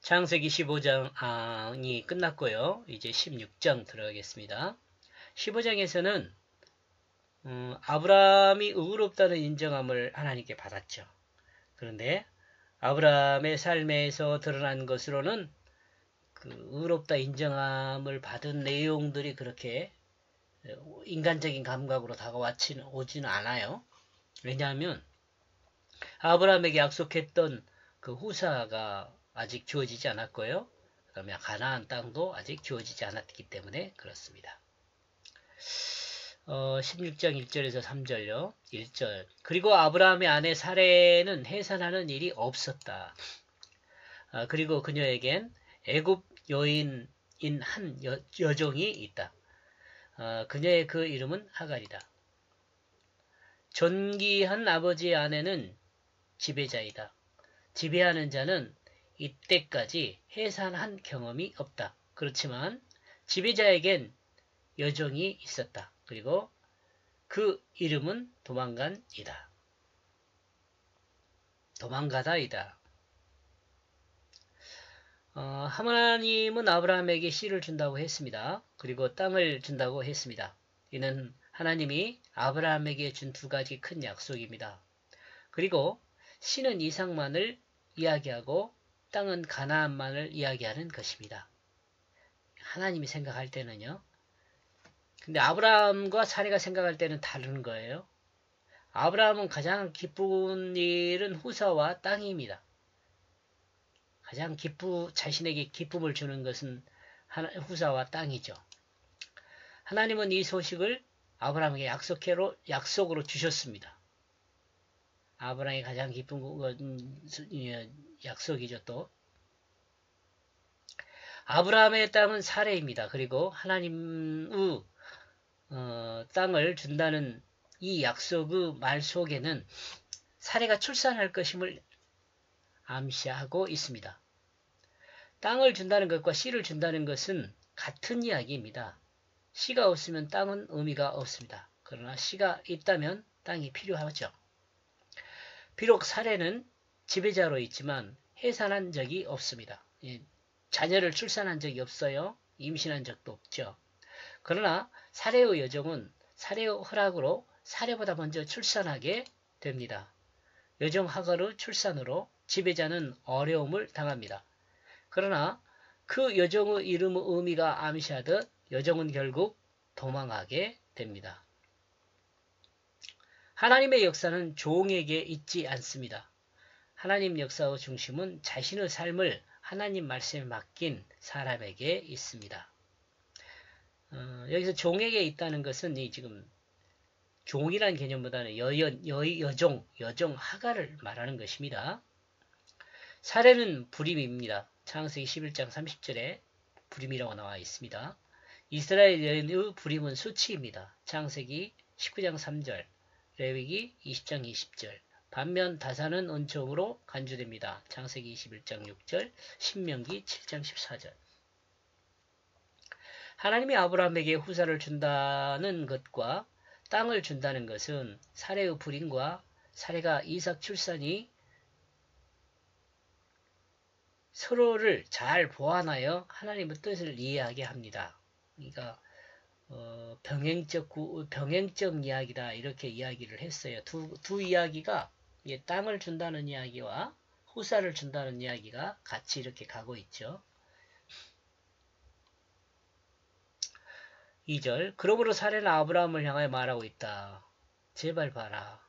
창세기 15장이 끝났고요. 이제 16장 들어가겠습니다. 15장에서는 아브라함이 의롭다는 인정함을 하나님께 받았죠. 그런데 아브라함의 삶에서 드러난 것으로는 그 의롭다 인정함을 받은 내용들이 그렇게 인간적인 감각으로 오지는 않아요. 왜냐하면 아브라함에게 약속했던 그 후사가 아직 주어지지 않았고요. 그 다음에 가나안 땅도 아직 주어지지 않았기 때문에 그렇습니다. 16장 1절에서 3절요. 1절. 그리고 아브라함의 아내 사레는 해산하는 일이 없었다. 그리고 그녀에겐 애굽 여인인 한 여종이 있다. 그녀의 그 이름은 하갈이다. 존귀한 아버지의 아내는 지배자이다. 지배하는 자는 이때까지 해산한 경험이 없다. 그렇지만 지배자에겐 여종이 있었다. 그리고 그 이름은 도망간이다. 도망가다이다. 하나님은 아브라함에게 씨를 준다고 했습니다. 그리고 땅을 준다고 했습니다. 이는 하나님이 아브라함에게 준 두 가지 큰 약속입니다. 그리고 씨는 이삭만을 이야기하고 땅은 가나안만을 이야기하는 것입니다. 하나님이 생각할 때는요. 근데 아브라함과 사례가 생각할 때는 다른 거예요. 아브라함은 가장 기쁜 일은 후사와 땅입니다. 가장 자신에게 기쁨을 주는 것은 후사와 땅이죠. 하나님은 이 소식을 아브라함에게 약속으로 주셨습니다. 아브라함이 가장 기쁜 건 약속이죠. 또 아브라함의 땅은 사레입니다. 그리고 하나님의 땅을 준다는 이 약속의 말 속에는 사레가 출산할 것임을 암시하고 있습니다. 땅을 준다는 것과 씨를 준다는 것은 같은 이야기입니다. 씨가 없으면 땅은 의미가 없습니다. 그러나 씨가 있다면 땅이 필요하죠. 비록 사례는 지배자로 있지만 해산한 적이 없습니다. 자녀를 출산한 적이 없어요. 임신한 적도 없죠. 그러나 사례의 여종은 사례의 허락으로 사례보다 먼저 출산하게 됩니다. 여종 하갈의 출산으로 지배자는 어려움을 당합니다. 그러나 그 여종의 이름의 의미가 암시하듯 여종은 결국 도망하게 됩니다. 하나님의 역사는 종에게 있지 않습니다. 하나님 역사의 중심은 자신의 삶을 하나님 말씀에 맡긴 사람에게 있습니다. 여기서 종에게 있다는 것은 지금 종이라는 개념보다는 여종 하갈을 말하는 것입니다. 사례는 불임입니다. 창세기 11장 30절에 불임이라고 나와 있습니다. 이스라엘 여인의 불임은 수치입니다. 창세기 19장 3절, 레위기 20장 20절. 반면 다산은 은총으로 간주됩니다. 창세기 21장 6절, 신명기 7장 14절. 하나님이 아브라함에게 후사를 준다는 것과 땅을 준다는 것은 사례의 불임과 사례가 이삭 출산이 서로를 잘 보완하여 하나님의 뜻을 이해하게 합니다. 그러니까 병행적 이야기다 이렇게 이야기를 했어요. 두 이야기가 땅을 준다는 이야기와 후사를 준다는 이야기가 같이 이렇게 가고 있죠. 2절. 그러므로 사례는 아브라함을 향하여 말하고 있다. 제발 봐라.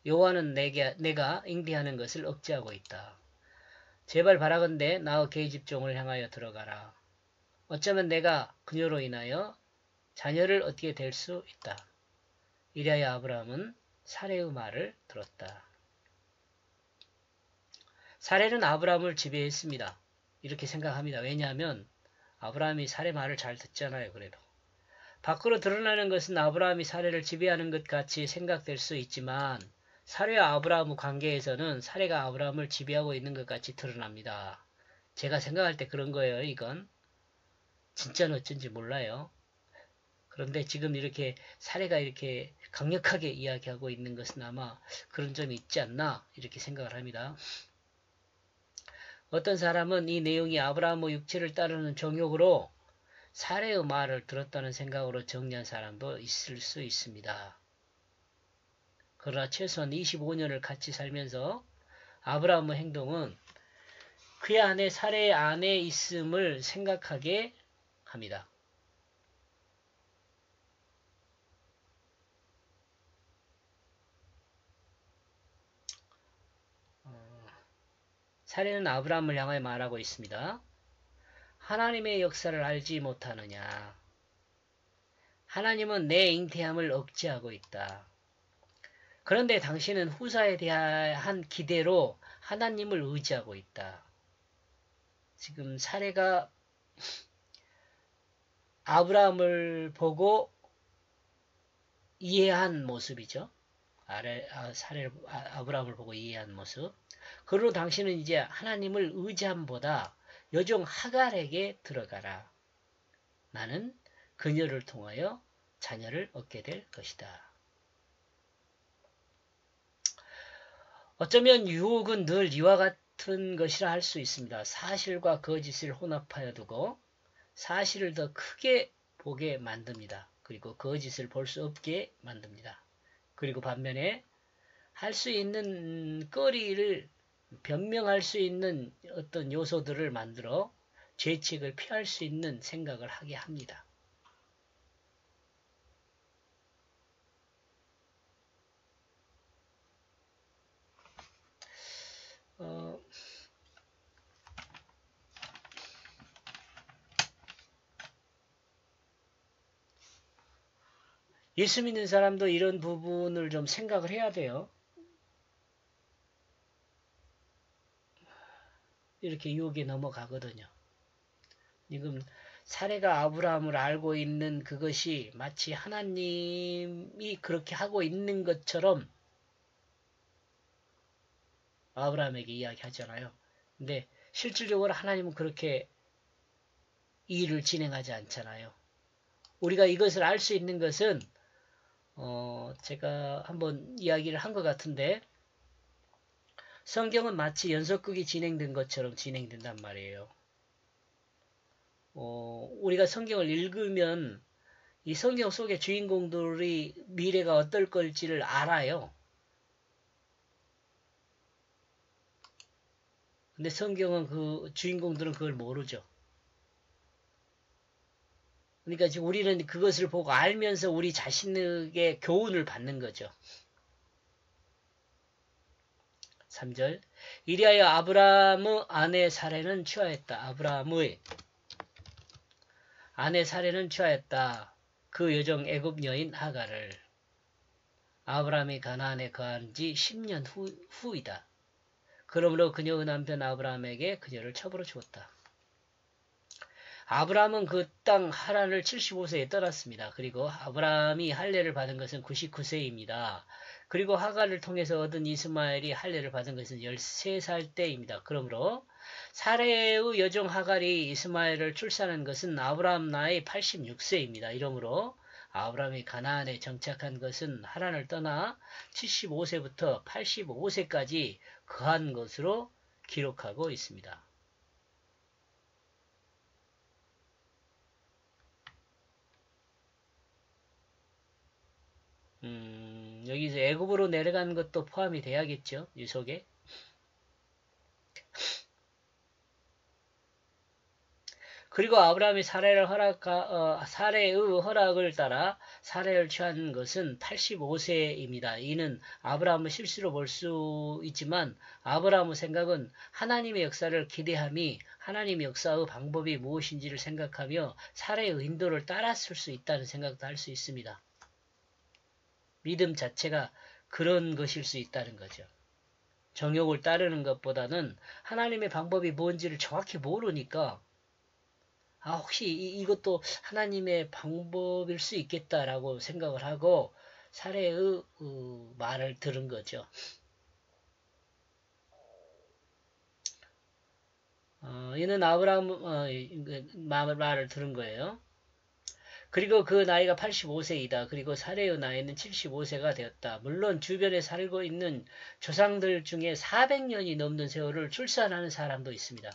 여호와는 내가 잉태하는 것을 억제하고 있다. 제발 바라건대 나의 계집종을 향하여 들어가라. 어쩌면 내가 그녀로 인하여 자녀를 얻게 될 수 있다. 이리하여 아브라함은 사례의 말을 들었다. 사례는 아브라함을 지배했습니다. 이렇게 생각합니다. 왜냐하면 아브라함이 사례 말을 잘 듣잖아요. 그래도. 밖으로 드러나는 것은 아브라함이 사례를 지배하는 것 같이 생각될 수 있지만 사례와 아브라함의 관계에서는 사례가 아브라함을 지배하고 있는 것 같이 드러납니다. 제가 생각할 때 그런 거예요. 이건 진짜는 어쩐지 몰라요. 그런데 지금 이렇게 사례가 이렇게 강력하게 이야기하고 있는 것은 아마 그런 점이 있지 않나 이렇게 생각을 합니다. 어떤 사람은 이 내용이 아브라함의 육체를 따르는 정욕으로 사례의 말을 들었다는 생각으로 정리한 사람도 있을 수 있습니다. 그러나 최소한 25년을 같이 살면서 아브라함의 행동은 그의 아내 사례의 안에 있음을 생각하게 합니다. 사례는 아브라함을 향하여 말하고 있습니다. 하나님의 역사를 알지 못하느냐. 하나님은 내 잉태함을 억제하고 있다. 그런데 당신은 후사에 대한 기대로 하나님을 의지하고 있다. 지금 사례가 아브라함을 보고 이해한 모습이죠. 아브라함을 보고 이해한 모습. 그러므로 당신은 이제 하나님을 의지함보다 여종 하갈에게 들어가라. 나는 그녀를 통하여 자녀를 얻게 될 것이다. 어쩌면 유혹은 늘 이와 같은 것이라 할 수 있습니다. 사실과 거짓을 혼합하여 두고 사실을 더 크게 보게 만듭니다. 그리고 거짓을 볼 수 없게 만듭니다. 그리고 반면에 할 수 있는 거리를 변명할 수 있는 어떤 요소들을 만들어 죄책을 피할 수 있는 생각을 하게 합니다. 예수 믿는 사람도 이런 부분을 좀 생각을 해야 돼요. 이렇게 유혹에 넘어가거든요. 지금 사례가 아브라함을 알고 있는 그것이 마치 하나님이 그렇게 하고 있는 것처럼 아브라함에게 이야기하잖아요. 근데 실질적으로 하나님은 그렇게 일을 진행하지 않잖아요. 우리가 이것을 알 수 있는 것은 제가 한번 이야기를 한 것 같은데 성경은 마치 연속극이 진행된 것처럼 진행된단 말이에요. 우리가 성경을 읽으면 이 성경 속의 주인공들이 미래가 어떨 걸지를 알아요. 근데 성경은 그 주인공들은 그걸 모르죠. 그러니까 지금 우리는 그것을 보고 알면서 우리 자신에게 교훈을 받는 거죠. 3절 이리하여 아브라함의 아내 사례는 취하였다. 아브라함의 아내 사례는 취하였다. 그 여종 애굽 여인 하갈을. 아브라함이 가나안에 거한 지 10년 후이다. 그러므로 그녀의 남편 아브라함에게 그녀를 첩으로 주었다. 아브라함은 그 땅 하란을 75세에 떠났습니다. 그리고 아브라함이 할례를 받은 것은 99세입니다. 그리고 하갈을 통해서 얻은 이스마엘이 할례를 받은 것은 13살 때입니다. 그러므로 사레의 여종 하갈이 이스마엘을 출산한 것은 아브라함 나이 86세입니다. 이러므로 아브라함이 가나안에 정착한 것은 하란을 떠나 75세부터 85세까지 거한 것으로 기록하고 있습니다. 여기서 애굽으로 내려간 것도 포함이 돼야겠죠. 이 속에. 그리고 아브라함이 사례의 허락을 따라 사례를 취한 것은 85세입니다. 이는 아브라함의 실수로 볼 수 있지만 아브라함의 생각은 하나님의 역사를 기대함이 하나님의 역사의 방법이 무엇인지를 생각하며 사례의 인도를 따랐을 수 있다는 생각도 할 수 있습니다. 믿음 자체가 그런 것일 수 있다는 거죠. 정욕을 따르는 것보다는 하나님의 방법이 뭔지를 정확히 모르니까 혹시 이것도 하나님의 방법일 수 있겠다라고 생각을 하고 사례의 말을 들은 거죠. 이는 아브라함 말을 들은 거예요. 그리고 그 나이가 85세이다. 그리고 사레의 나이는 75세가 되었다. 물론 주변에 살고 있는 조상들 중에 400년이 넘는 세월을 출산하는 사람도 있습니다.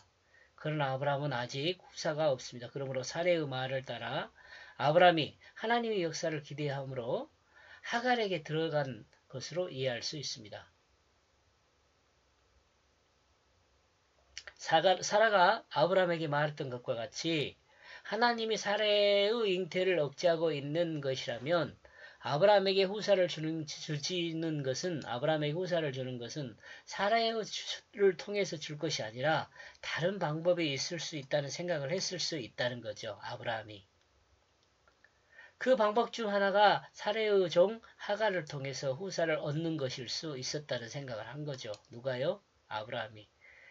그러나 아브라함은 아직 후사가 없습니다. 그러므로 사레의 말을 따라 아브라함이 하나님의 역사를 기대함으로 하갈에게 들어간 것으로 이해할 수 있습니다. 사라가 아브라함에게 말했던 것과 같이 하나님이 사레의 잉태를 억제하고 있는 것이라면 아브라함에게 후사를 주는 것은 사라를 통해서 줄 것이 아니라 다른 방법이 있을 수 있다는 생각을 했을 수 있다는 거죠. 아브라함이. 그 방법 중 하나가 사레의 종 하갈을 통해서 후사를 얻는 것일 수 있었다는 생각을 한 거죠. 누가요? 아브라함이.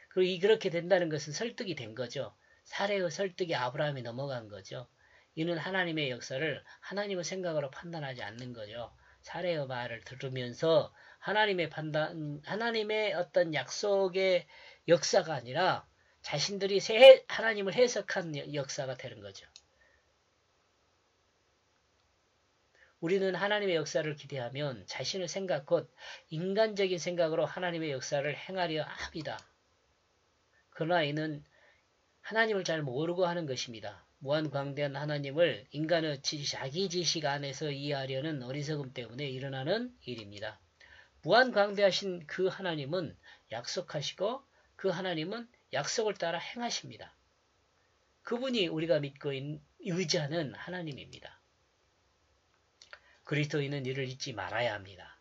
그리고 그렇게 된다는 것은 설득이 된 거죠. 사레의 설득이 아브라함이 넘어간 거죠. 이는 하나님의 역사를 하나님의 생각으로 판단하지 않는 거죠. 사레의 말을 들으면서 하나님의 어떤 약속의 역사가 아니라 자신들이 하나님을 해석한 역사가 되는 거죠. 우리는 하나님의 역사를 기대하면 자신의 생각 곧 인간적인 생각으로 하나님의 역사를 행하려 합니다. 그러나 이는 하나님을 잘 모르고 하는 것입니다. 무한광대한 하나님을 인간의 자기 지식 안에서 이해하려는 어리석음 때문에 일어나는 일입니다. 무한광대하신 그 하나님은 약속하시고 그 하나님은 약속을 따라 행하십니다. 그분이 우리가 믿고 의지하는 하나님입니다. 그리스도인은 이를 잊지 말아야 합니다.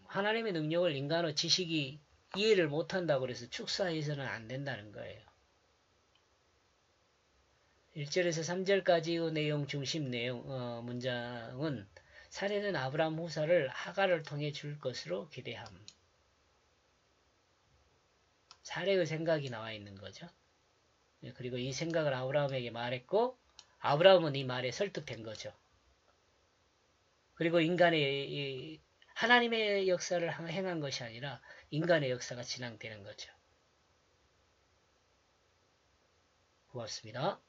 하나님의 능력을 인간의 지식이 이해를 못한다고 해서 축소해서는 안 된다는 거예요. 1절에서 3절까지의 내용 중심 문장은 사례는 아브라함 후사를 하갈을 통해 줄 것으로 기대함. 사례의 생각이 나와 있는 거죠. 그리고 이 생각을 아브라함에게 말했고 아브라함은 이 말에 설득된 거죠. 그리고 하나님의 역사를 행한 것이 아니라 인간의 역사가 진행되는 거죠. 고맙습니다.